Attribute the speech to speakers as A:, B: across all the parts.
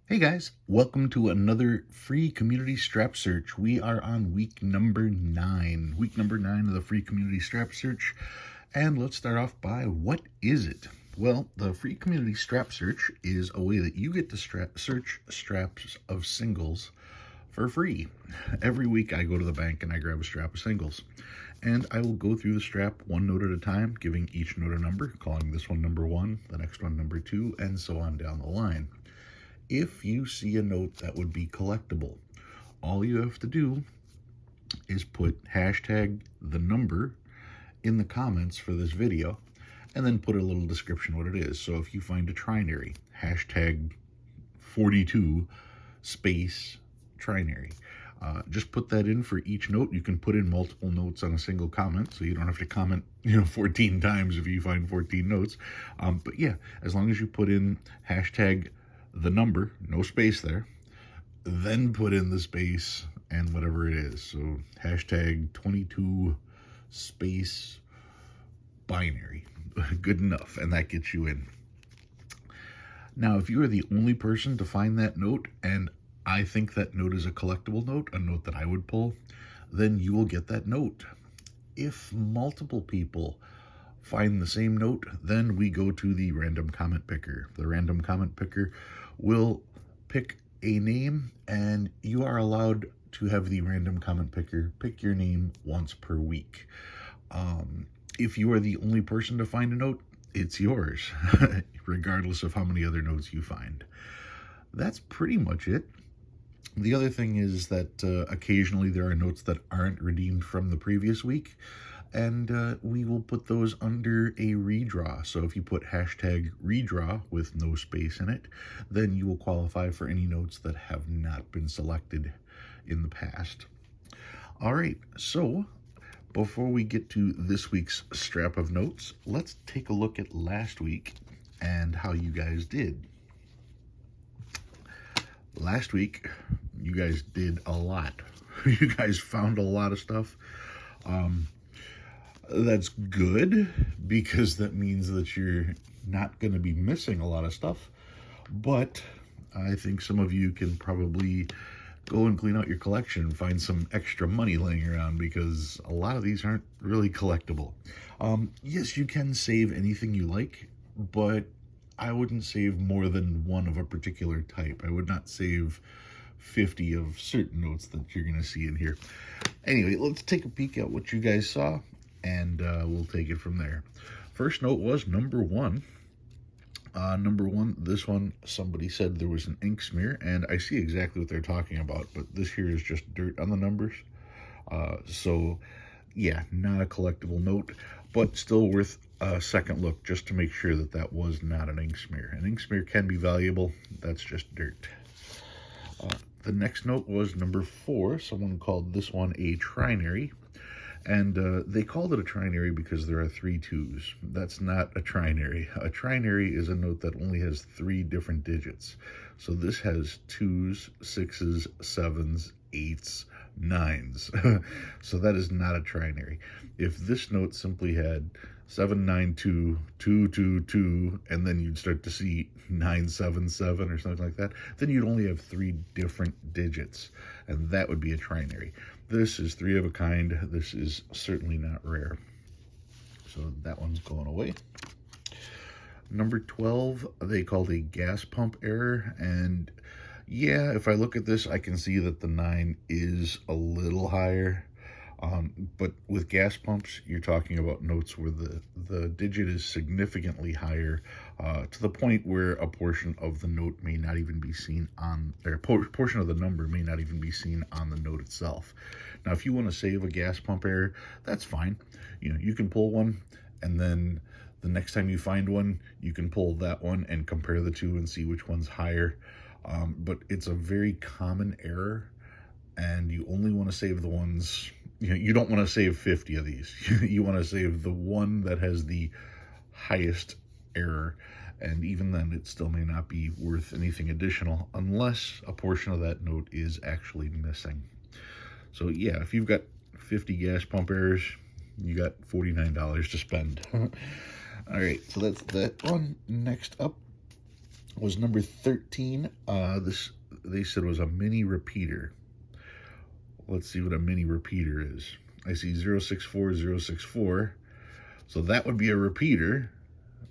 A: Hey guys, welcome to another free community strap search. We are on week number 9. Week number 9 of the free community strap search. And let's start off by, what is it? Well, the free community strap search is a way that you get to search straps of singles for free. Every week I go to the bank and I grab a strap of singles. And I will go through the strap one note at a time, giving each note a number, calling this one number 1, the next one number 2, and so on down the line. If you see a note that would be collectible, all you have to do is put hashtag the number in the comments for this video, and then put a little description what it is. So if you find a trinary, hashtag 42 space trinary. Just put that in for each note. You can put in multiple notes on a single comment, so you don't have to comment 14 times if you find 14 notes. But yeah, as long as you put in hashtag the number, no space there, then put in the space and whatever it is. So hashtag 22 space binary. Good enough, and that gets you in. Now, if you are the only person to find that note, and I think that note is a collectible note, a note that I would pull, then you will get that note. If multiple people find the same note, then we go to the random comment picker. The random comment picker will pick a name, and you are allowed to have the random comment picker pick your name once per week. If you are the only person to find a note, it's yours, regardless of how many other notes you find. That's pretty much it. The other thing is that occasionally there are notes that aren't redeemed from the previous week, and we will put those under a redraw. So if you put hashtag redraw with no space in it, then you will qualify for any notes that have not been selected in the past. All right, so before we get to this week's strap of notes, let's take a look at last week and how you guys did. Last week, you guys did a lot. You guys found a lot of stuff. That's good, because that means that you're not going to be missing a lot of stuff. But I think some of you can probably go and clean out your collection and find some extra money laying around, because a lot of these aren't really collectible. Yes, you can save anything you like, but I wouldn't save more than one of a particular type. I would not save 50 of certain notes that you're going to see in here. Anyway, let's take a peek at what you guys saw, and we'll take it from there. First note was number 1. Number 1, this one, somebody said there was an ink smear, and I see exactly what they're talking about, but this here is just dirt on the numbers. So, yeah, not a collectible note, but still worth a second look just to make sure that that was not an ink smear. An ink smear can be valuable. That's just dirt. The next note was number 4. Someone called this one a trinary. And they called it a trinary because there are 3 2s. That's not a trinary. A trinary is a note that only has 3 different digits. So this has 2s, 6s, 7s, 8s, 9s. So that is not a trinary. If this note simply had 792, 222, and then you'd start to see 977 or something like that, then you'd only have 3 different digits, and that would be a trinary. This is 3 of a kind. This is certainly not rare. So that one's going away. Number 12, they called a gas pump error, and yeah, if I look at this, I can see that the 9 is a little higher. But with gas pumps, you're talking about notes where the digit is significantly higher, to the point where a portion of the note may not even be seen on, or a portion of the number may not even be seen on the note itself. Now, if you want to save a gas pump error, that's fine. You can pull one, and then the next time you find one, you can pull that one and compare the two and see which one's higher. But it's a very common error, and you only want to save the ones, you don't want to save 50 of these. You want to save the one that has the highest error, and even then it still may not be worth anything additional unless a portion of that note is actually missing. So yeah, if you've got 50 gas pump errors, you got $49 to spend. All right, so that's that one. Next up, was number 13. This, they said, was a mini repeater. Let's see what a mini repeater is. I see 064064. So that would be a repeater,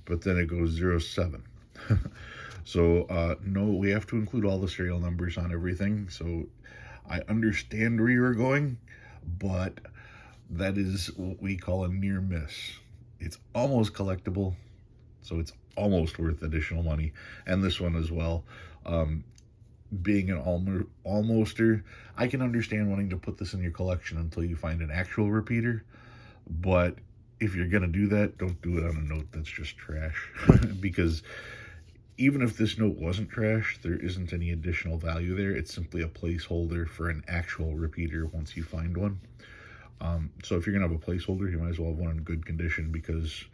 A: but then it goes 07. So no, we have to include all the serial numbers on everything. So I understand where you're going, but that is what we call a near miss. It's almost collectible, so it's almost worth additional money. And this one as well. Being an almoster, I can understand wanting to put this in your collection until you find an actual repeater, but if you're going to do that, don't do it on a note that's just trash. Because even if this note wasn't trash, there isn't any additional value there. It's simply a placeholder for an actual repeater once you find one. So if you're going to have a placeholder, you might as well have one in good condition, because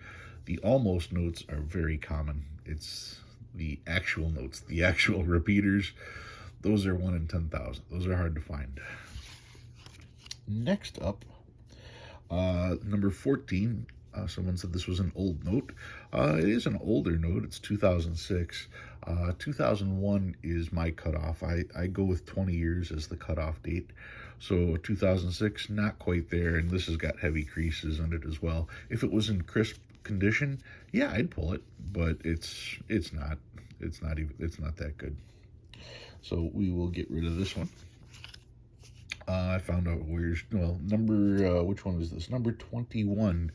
A: the almost notes are very common. It's the actual notes, the actual repeaters. Those are 1 in 10,000. Those are hard to find. Next up, number 14. Someone said this was an old note. It is an older note. It's 2006. 2001 is my cutoff. I go with 20 years as the cutoff date. So 2006, not quite there, and this has got heavy creases on it as well. If it was in crisp condition, yeah, I'd pull it, but it's not that good. So we will get rid of this one. I found out number, which one is this? Number 21.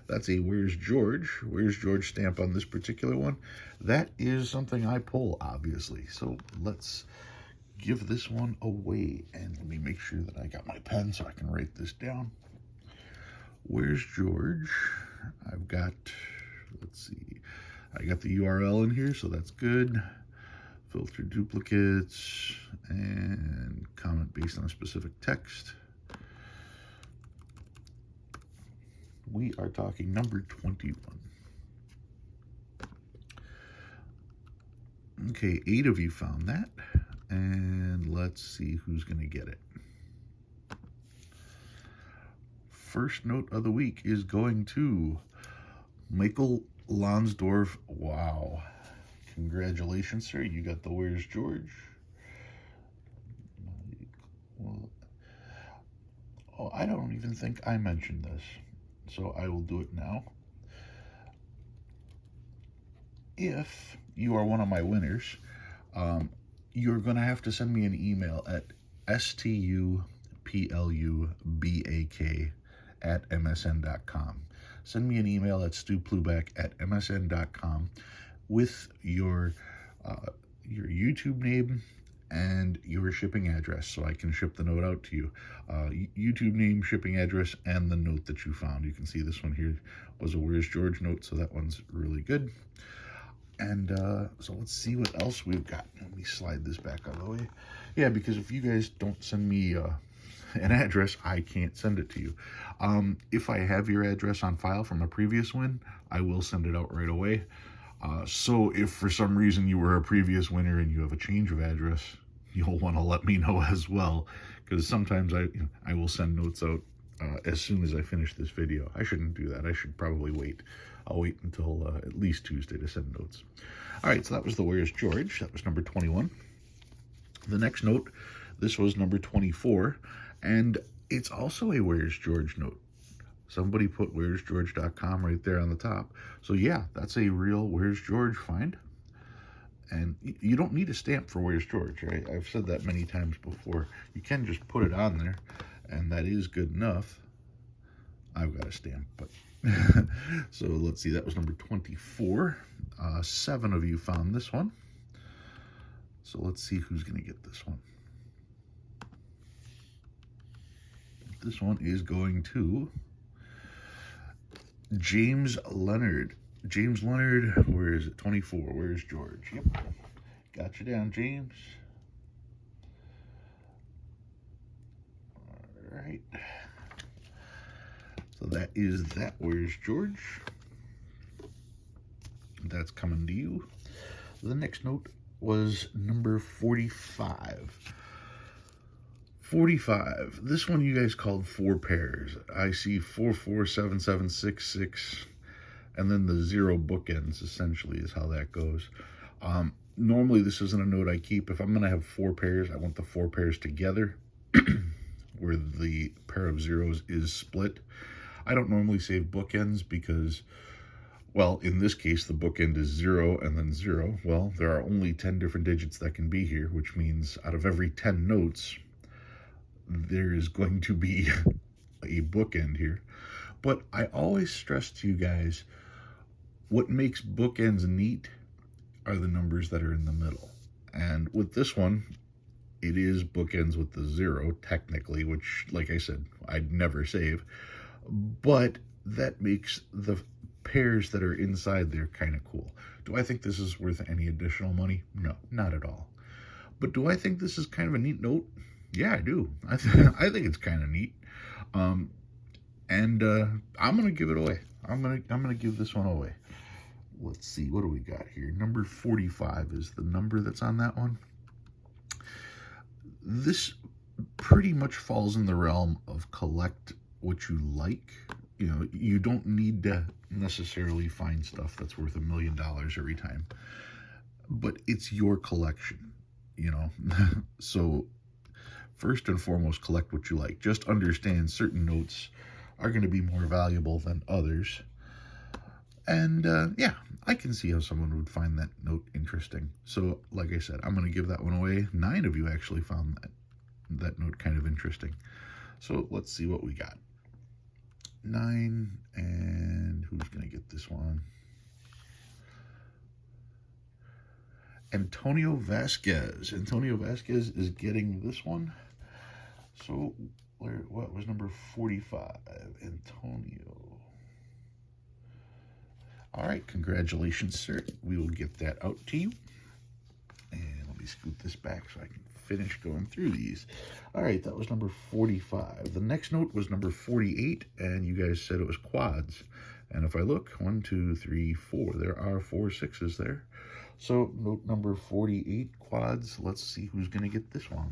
A: That's a Where's George stamp on this particular one. That is something I pull, obviously. So let's give this one away. And let me make sure that I got my pen so I can write this down. Where's George? I've got, let's see, I got the URL in here, so that's good. Filter duplicates and comment based on a specific text. We are talking number 21. Okay, 8 of you found that, and let's see who's going to get it. First note of the week is going to Michael Lonsdorf. Wow. Congratulations, sir. You got the Where's George. Oh, I don't even think I mentioned this, so I will do it now. If you are one of my winners, you're going to have to send me an email at stupluback@msn.com. Send me an email at stupluback@msn.com with your YouTube name and your shipping address, so I can ship the note out to you. YouTube name, shipping address, and the note that you found. You can see this one here was a Where's George note, so that one's really good. And so let's see what else we've got. Let me slide this back out of the way. Yeah, because if you guys don't send me an address, I can't send it to you. If I have your address on file from a previous win, I will send it out right away. So if for some reason you were a previous winner and you have a change of address, you'll want to let me know as well, because sometimes I will send notes out as soon as I finish this video. I shouldn't do that. I should probably wait. I'll wait until at least Tuesday to send notes. All right, so that was the Where's George. That was number 21. The next note, this was number 24, and it's also a Where's George note. Somebody put where'sgeorge.com right there on the top. So yeah, that's a real Where's George find. And you don't need a stamp for Where's George, right? I've said that many times before. You can just put it on there, and that is good enough. I've got a stamp, but so let's see, that was number 24. 7 of you found this one. So let's see who's going to get this one. This one is going to James Leonard. James Leonard, where is it? 24. Where's George? Yep. Got you down, James. All right. So that is that. Where's George? That's coming to you. The next note was number 45. 45. This one you guys called 4 pairs. I see 447766, and then the 0 bookends essentially is how that goes. Normally, this isn't a note I keep. If I'm going to have 4 pairs, I want the 4 pairs together where the pair of zeros is split. I don't normally save bookends because, well, in this case, the bookend is 0 and then 0. Well, there are only 10 different digits that can be here, which means out of every 10 notes, there is going to be a bookend here. But I always stress to you guys, what makes bookends neat are the numbers that are in the middle. And with this one, it is bookends with the 0, technically, which, like I said, I'd never save. But that makes the pairs that are inside there kind of cool. Do I think this is worth any additional money? No, not at all. But do I think this is kind of a neat note? Yeah, I do. I think it's kind of neat. I'm gonna give it away. I'm gonna give this one away. Let's see, what do we got here? Number 45 is the number that's on that one. This pretty much falls in the realm of collect what you like. You know, you don't need to necessarily find stuff that's worth $1 million every time, but it's your collection, you know. So first and foremost, collect what you like. Just understand certain notes are going to be more valuable than others. And yeah, I can see how someone would find that note interesting. So like I said, I'm going to give that one away. 9 of you actually found that note kind of interesting. So let's see what we got. 9, and who's going to get this one? Antonio Vasquez. Antonio Vasquez is getting this one. So what was number 45? Antonio. All right, congratulations, sir. We will get that out to you. And let me scoot this back so I can finish going through these. All right, that was number 45. The next note was number 48, and you guys said it was quads. And if I look, 1, 2, 3, 4, there are 4 6s there. So note number 48, quads. Let's see who's going to get this one.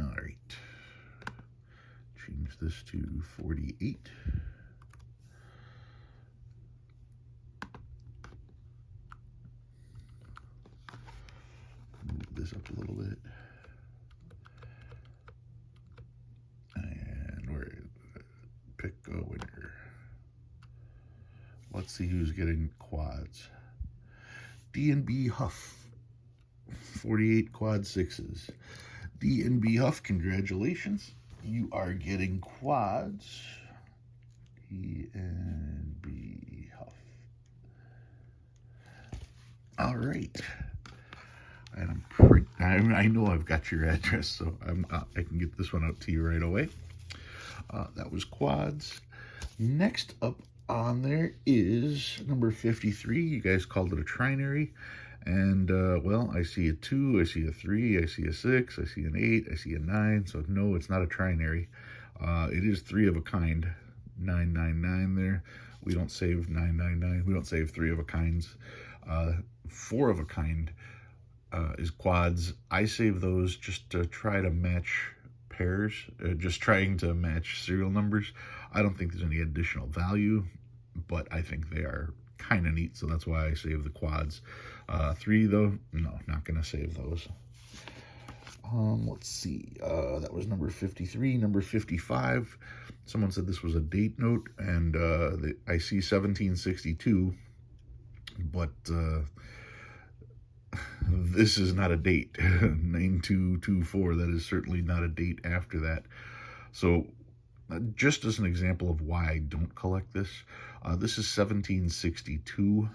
A: All right. Change this to 48. Move this up a little bit. And we're pick a winner. Let's see who's getting quads. D&B Huff. 48 quad 6s. D&B Huff, congratulations. You are getting quads. D&B Huff. All right. And I know I've got your address, so I can get this one out to you right away. That was quads. Next up on there is number 53. You guys called it a trinary. And, well, I see a 2, I see a 3, I see a 6, I see an 8, I see a 9. So, no, it's not a trinary. It is 3 of a kind. 999 there. We don't save 999. We don't save 3 of a kinds. 4 of a kind is quads. I save those just to try to match pairs, just trying to match serial numbers. I don't think there's any additional value, but I think they are kind of neat, so that's why I save the quads. 3 though, no, not gonna save those. Let's see, that was number 53. Number 55, someone said this was a date note, and I see 1762, but this is not a date. 9224, that is certainly not a date after that. So just as an example of why I don't collect this, this is 1762,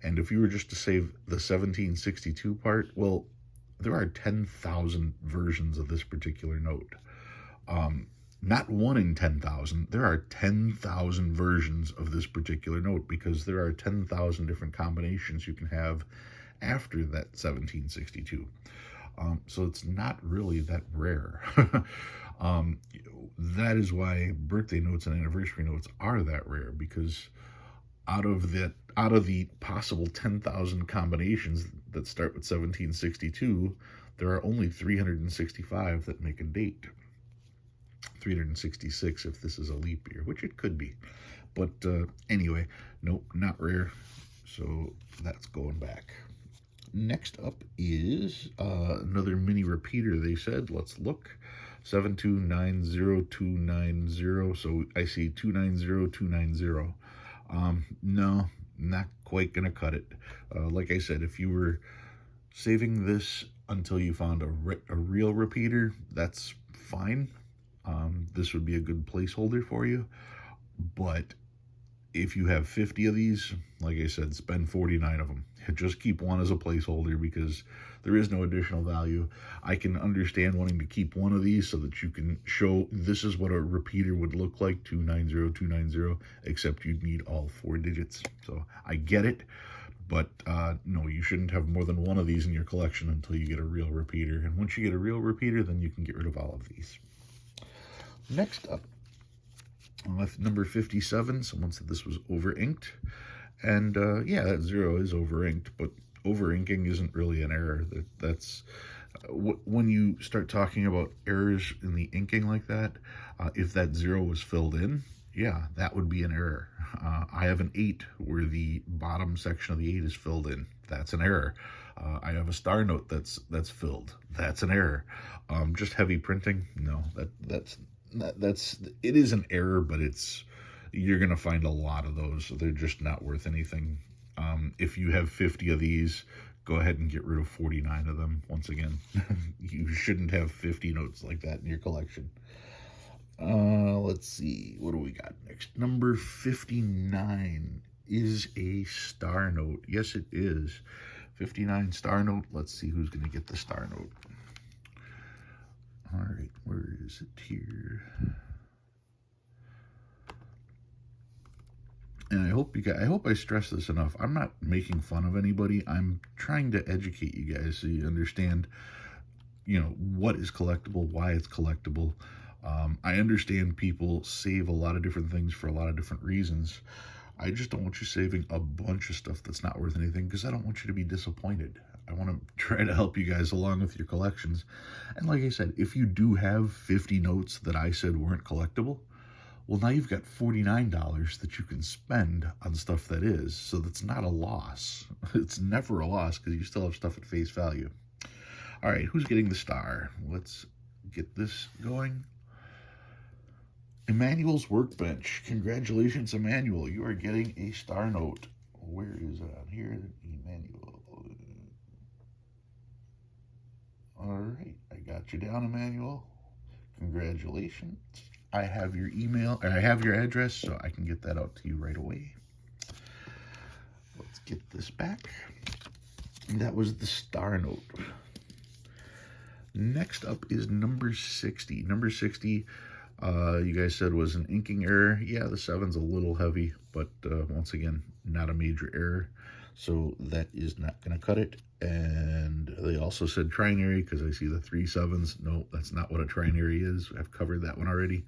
A: and if you were just to save the 1762 part, well, there are 10,000 versions of this particular note. Not 1 in 10,000, there are 10,000 versions of this particular note, because there are 10,000 different combinations you can have after that 1762. So it's not really that rare. That is why birthday notes and anniversary notes are that rare, because out of the possible 10,000 combinations that start with 1762, there are only 365 that make a date. 366 if this is a leap year, which it could be. But anyway, nope, not rare. So that's going back. Next up is another mini repeater, they said. Let's look. 7290290. So I see 290290. No, not quite going to cut it. Like I said, if you were saving this until you found a real repeater, that's fine. This would be a good placeholder for you. But if you have 50 of these, like I said, spend 49 of them. Just keep one as a placeholder because there is no additional value. I can understand wanting to keep one of these so that you can show this is what a repeater would look like, 290290, except you'd need all 4 digits. So I get it, but no, you shouldn't have more than one of these in your collection until you get a real repeater. And once you get a real repeater, then you can get rid of all of these. Next up, with number 57, someone said this was over-inked. And yeah, that 0 is over-inked, but over-inking isn't really an error. That's when you start talking about errors in the inking like that, if that 0 was filled in, yeah, that would be an error. I have an 8 where the bottom section of the 8 is filled in. That's an error. I have a star note that's filled. That's an error. Just heavy printing, no, that's it is an error, but you're gonna find a lot of those, so they're just not worth anything. If you have 50 of these, go ahead and get rid of 49 of them. Once again, you shouldn't have 50 notes like that in your collection. Let's see, what do we got next? Number 59 is a star note. Yes, it is. 59 star note. Let's see who's gonna get the star note. All right, where is it here? And I hope I stress this enough. I'm not making fun of anybody. I'm trying to educate you guys so you understand, what is collectible, why it's collectible. I understand people save a lot of different things for a lot of different reasons. I just don't want you saving a bunch of stuff that's not worth anything because I don't want you to be disappointed. I want to try to help you guys along with your collections. And like I said, if you do have 50 notes that I said weren't collectible, well, now you've got $49 that you can spend on stuff that is. So that's not a loss. It's never a loss because you still have stuff at face value. All right, who's getting the star? Let's get this going. Emmanuel's Workbench. Congratulations, Emmanuel. You are getting a star note. Where is it on here? Emmanuel. All right, I got you down, Emmanuel. Congratulations. I have your email, or I have your address, so I can get that out to you right away. Let's get this back. And that was the star note. Next up is number 60. Number 60, you guys said was an inking error. Yeah, the 7's a little heavy, but once again, not a major error. So that is not going to cut it. And they also said trinary because I see the 3 7s. No, that's not what a trinary is. I've covered that one already.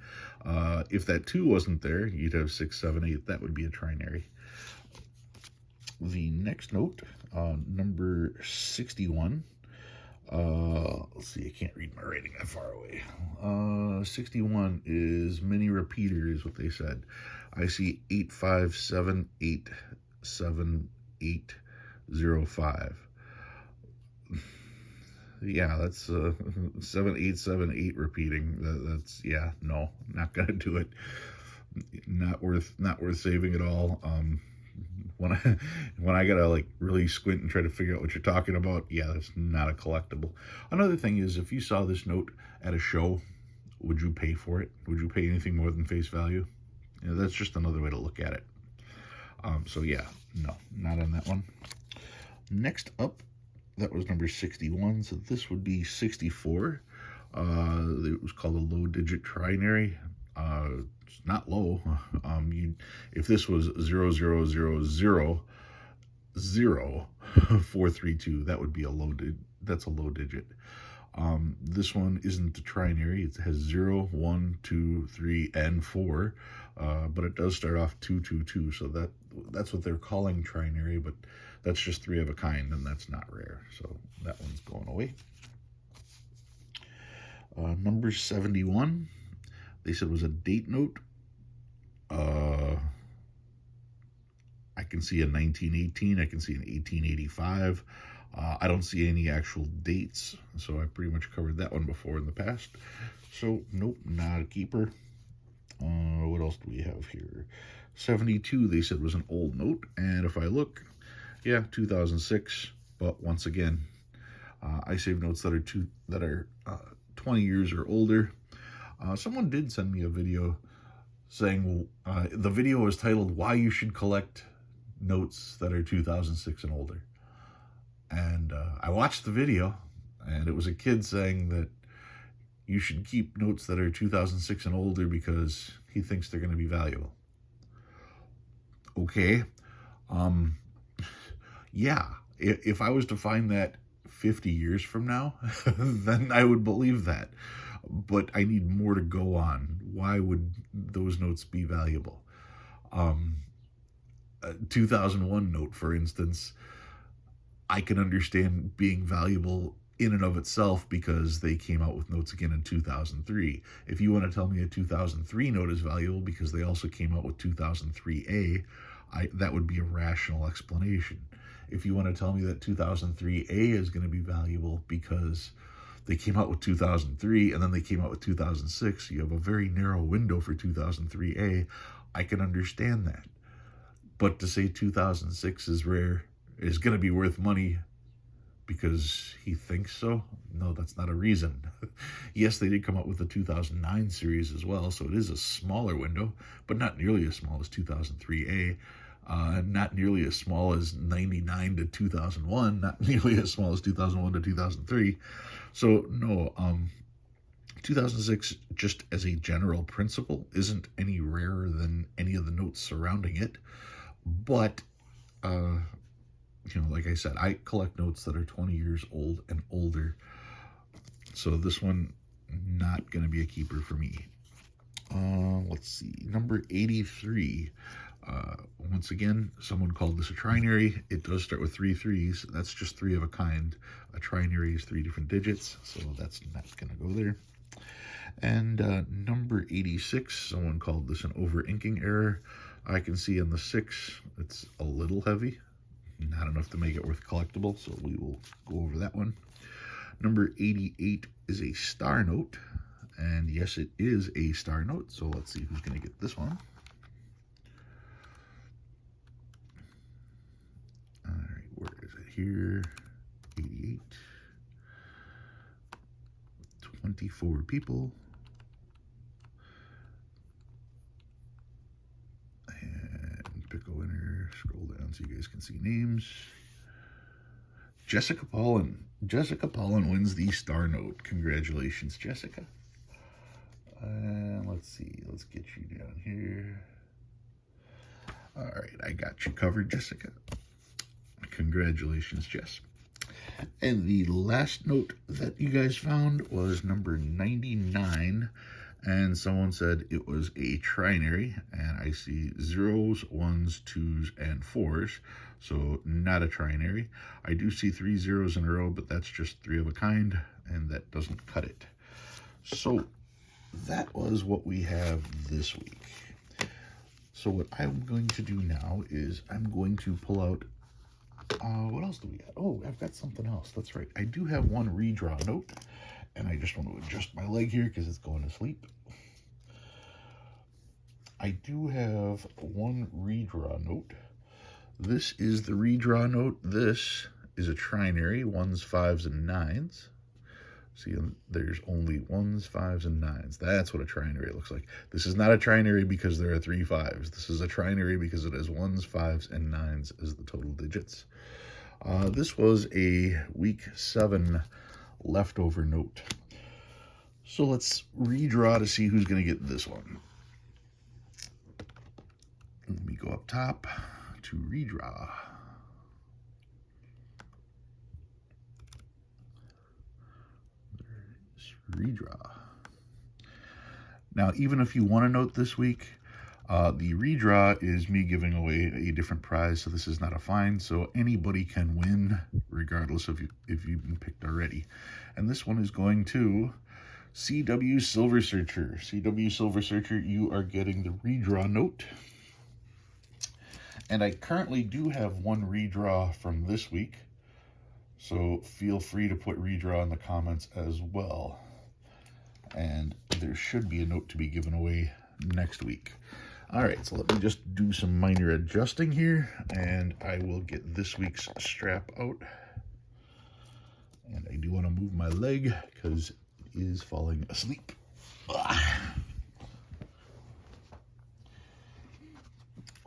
A: If that 2 wasn't there, you'd have 6, 7, 8. That would be a trinary. The next note, number 61. Let's see, I can't read my writing that far away. 61 is mini repeater is what they said. I see 8578785. Yeah, that's 7878 repeating. That's yeah, no, not gonna do it. Not worth saving at all. When I gotta like really squint and try to figure out what you're talking about, yeah, that's not a collectible. Another thing is, if you saw this note at a show, would you pay for it? Would you pay anything more than face value? That's just another way to look at it. So yeah, no, not on that one. Next up, that was number 61. So this would be 64. It was called a low digit trinary. It's not low. If this was 0000432, that would be a low digit. That's a low digit. This one isn't a trinary. It has 0, 1, 2, 3, and 4, but it does start off 222. So that's what they're calling trinary, but that's just 3 of a kind, and that's not rare. So that one's going away. Number 71. They said was a date note. can see a 1918. I can see an 1885. I don't see any actual dates, so I pretty much covered that one before in the past. So, nope, not a keeper. What else do we have here? 72, they said, was an old note. And if I look, yeah, 2006. But once again, I save notes that are 20 years or older. Someone did send me a video saying, the video was titled, Why You Should Collect Notes That Are 2006 and Older. And I watched the video, and it was a kid saying that you should keep notes that are 2006 and older because he thinks they're going to be valuable. Okay. Yeah, if I was to find that 50 years from now, then I would believe that. But I need more to go on. Why would those notes be valuable? A 2001 note, for instance, I can understand being valuable in and of itself because they came out with notes again in 2003. If you want to tell me a 2003 note is valuable because they also came out with 2003A, that would be a rational explanation. If you want to tell me that 2003A is going to be valuable because they came out with 2003 and then they came out with 2006, you have a very narrow window for 2003A, I can understand that. But to say 2006 is rare, is going to be worth money because he thinks so, no, that's not a reason. Yes, they did come out with the 2009 series as well, so it is a smaller window, but not nearly as small as 2003A. Not nearly as small as 99 to 2001, not nearly as small as 2001 to 2003. So no, 2006, just as a general principle, isn't any rarer than any of the notes surrounding it. But, like I said, I collect notes that are 20 years old and older. So this one, not going to be a keeper for me. Let's see, number 83. Once again, someone called this a trinary. It does start with 3 3s. That's just 3 of a kind. A trinary is 3 different digits, so that's not going to go there. And number 86, someone called this an over-inking error. I can see on the 6, it's a little heavy. Not enough to make it worth collectible, so we will go over that one. Number 88 is a star note. And yes, it is a star note, so let's see who's going to get this one. All right, where is it here? 88. 24 people. And pick a winner. Scroll down so you guys can see names. Jessica Paulin. Jessica Paulin wins the star note. Congratulations, Jessica. Let's see. Let's get you down here. All right, I got you covered, Jessica. Congratulations, Jess. And the last note that you guys found was number 99. And someone said it was a trinary. And I see 0s, 1s, 2s, and 4s. So not a trinary. I do see 3 zeros in a row, but that's just 3 of a kind. And that doesn't cut it. So that was what we have this week. So what I'm going to do now is I'm going to pull out, what else do we got? Oh, I've got something else. That's right. I do have one redraw note, and I just want to adjust my leg here because it's going to sleep. I do have one redraw note. This is the redraw note. This is a trinary, 1s, 5s, and 9s. See, there's only 1s, 5s, and 9s. That's what a trinary looks like. This is not a trinary because there are 3 5s. This is a trinary because it has 1s, 5s, and 9s as the total digits. This was a week 7 leftover note. So let's redraw to see who's going to get this one. Let me go up top to redraw. Redraw. Now, even if you want a note this week, the redraw is me giving away a different prize, so this is not a fine, so anybody can win, regardless of if you've been picked already. And this one is going to CW Silver Searcher. CW Silver Searcher, you are getting the redraw note. And I currently do have one redraw from this week, so feel free to put redraw in the comments as well. And there should be a note to be given away next week. All right, so let me just do some minor adjusting here, and I will get this week's strap out. And I do want to move my leg because it is falling asleep.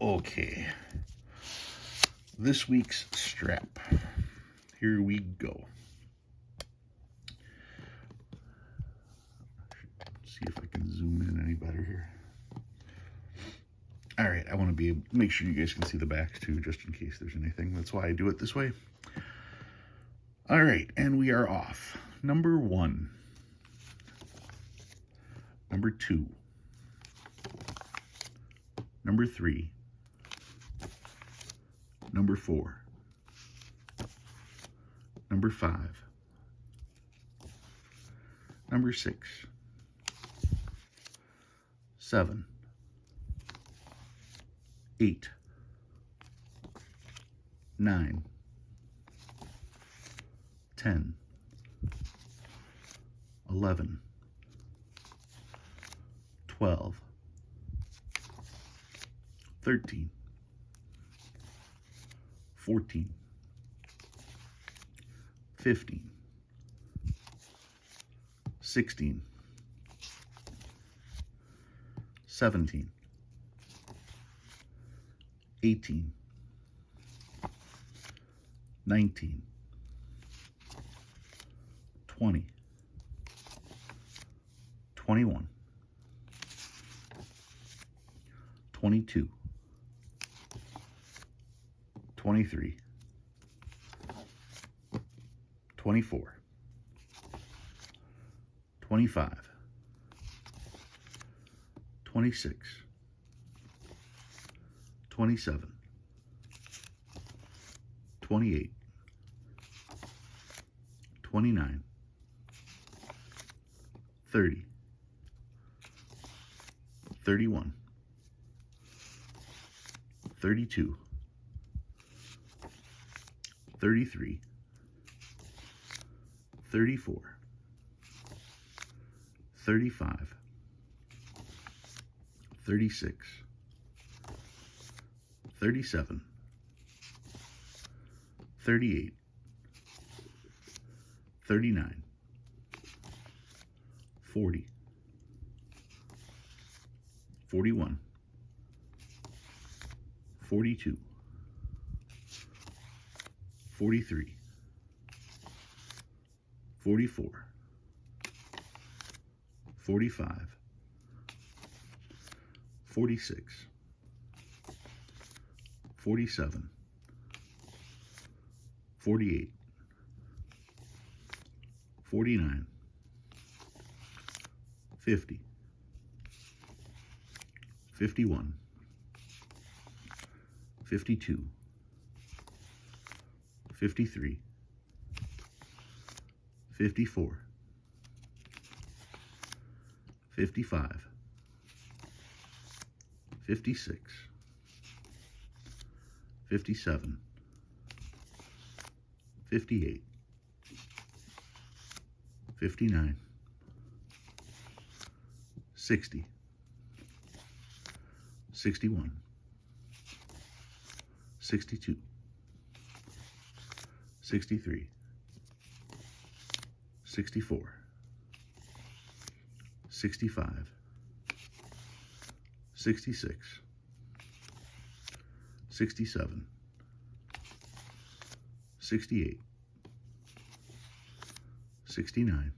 A: Okay, this week's strap. Here we go. See if I can zoom in any better here. All right, I want to make sure you guys can see the back too, just in case there's anything. That's why I do it this way. All right, and we are off. Number 1. Number 2. Number 3. Number 4. Number 5. Number 6. 7. 8. 9. 10. 11. 12. 13. 14. 15. 16. 17. 18. 19. 20. 21. 22. 23. 24. 25. 26. 27. 28. 29. 30. 31. 32. 33. 34. 35. 36. 37. 38. 39. 40. 41. 42. 43. 44. 45. 46. 47. 48. 49. 50. 51. 52. 53. 54. 55. 56. 57. 58. 59. 60. 61. 62. 63. 64. 65. 66. 67. 68. 69.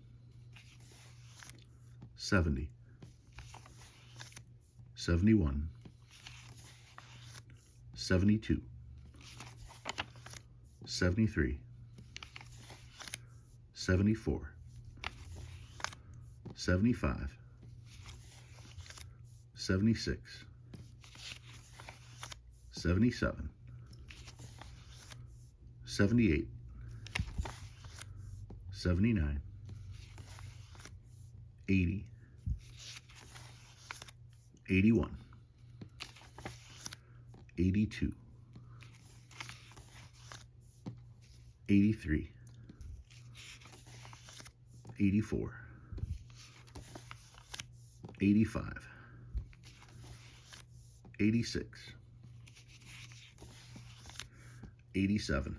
A: 70. 71. 72. 73. 74. 75. 76. 77. 78. 79. 80. 81. 82. 83, 84, 85, 86, 87,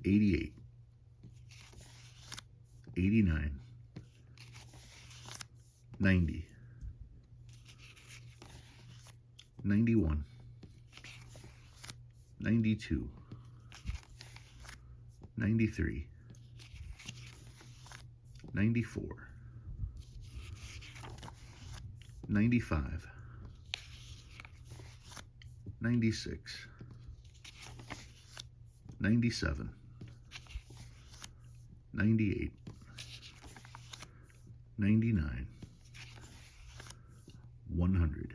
A: 88, 89, 90, 91, 92, 93, 94, 95, 96, 97, 98, 99, 100.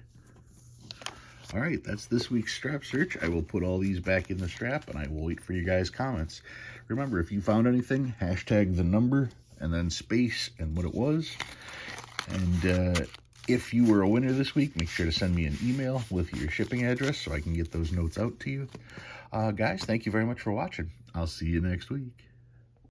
A: All right, that's this week's strap search. I will put all these back in the strap, and I will wait for you guys' comments. Remember, if you found anything, hashtag the number, and then space and what it was. And if you were a winner this week, make sure to send me an email with your shipping address so I can get those notes out to you. Guys, thank you very much for watching. I'll see you next week.